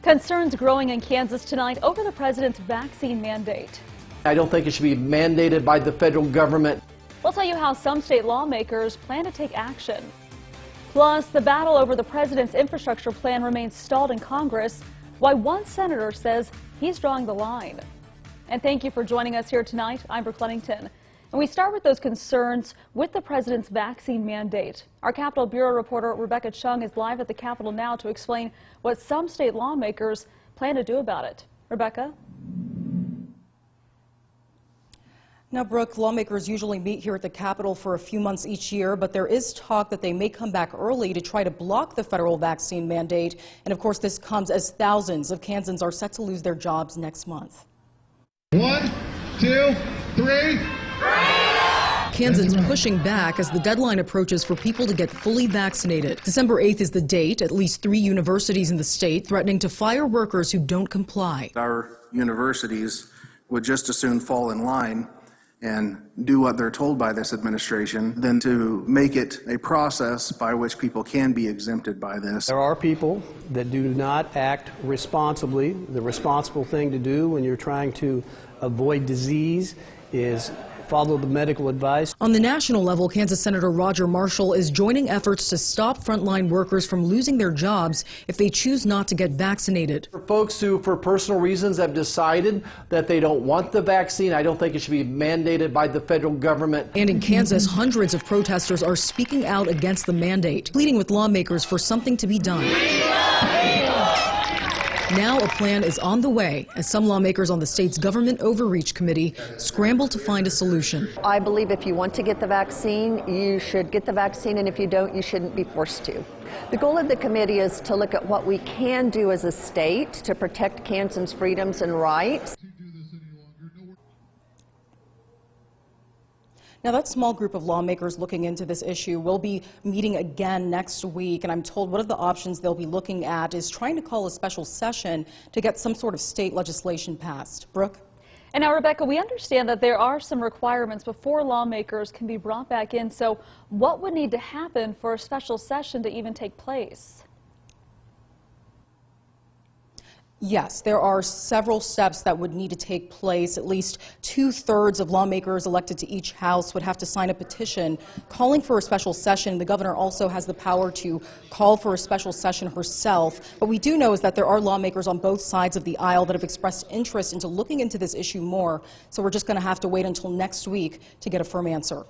Concerns growing in Kansas tonight over the president's vaccine mandate. I don't think it should be mandated by the federal government. We'll tell you how some state lawmakers plan to take action. Plus, the battle over the president's infrastructure plan remains stalled in Congress, why one senator says he's drawing the line. And thank you for joining us here tonight. I'm Brooke Ludington. And we start with those concerns with the president's vaccine mandate. Our Capitol Bureau reporter Rebecca Chung is live at the Capitol now to explain what some state lawmakers plan to do about it. Rebecca? Now, Brooke, lawmakers usually meet here at the Capitol for a few months each year, but there is talk that they may come back early to try to block the federal vaccine mandate. And of course, this comes as thousands of Kansans are set to lose their jobs next month. 1, 2, 3. Kansans pushing back as the deadline approaches for people to get fully vaccinated. December 8th is the date. At least 3 universities in the state threatening to fire workers who don't comply. Our universities would just as soon fall in line and do what they're told by this administration than to make it a process by which people can be exempted by this. There are people that do not act responsibly. The responsible thing to do when you're trying to avoid disease is follow the medical advice. On the national level, Kansas Senator Roger Marshall is joining efforts to stop frontline workers from losing their jobs if they choose not to get vaccinated. For folks who, for personal reasons, have decided that they don't want the vaccine, I don't think it should be mandated by the federal government. And in Kansas, hundreds of protesters are speaking out against the mandate, pleading with lawmakers for something to be done. Now a plan is on the way as some lawmakers on the state's Government Overreach Committee scramble to find a solution. I believe if you want to get the vaccine, you should get the vaccine, and if you don't, you shouldn't be forced to. The goal of the committee is to look at what we can do as a state to protect Kansans' freedoms and rights. Now, that small group of lawmakers looking into this issue will be meeting again next week, and I'm told one of the options they'll be looking at is trying to call a special session to get some sort of state legislation passed. Brooke? And now, Rebecca, we understand that there are some requirements before lawmakers can be brought back in. So what would need to happen for a special session to even take place? Yes, there are several steps that would need to take place. At least 2/3 of lawmakers elected to each house would have to sign a petition calling for a special session. The governor also has the power to call for a special session herself. What we do know is that there are lawmakers on both sides of the aisle that have expressed interest into looking into this issue more. So we're just going to have to wait until next week to get a firm answer.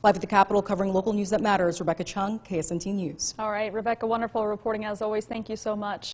Live at the Capitol covering local news that matters, Rebecca Chung, KSNT News. All right, Rebecca, wonderful reporting as always. Thank you so much.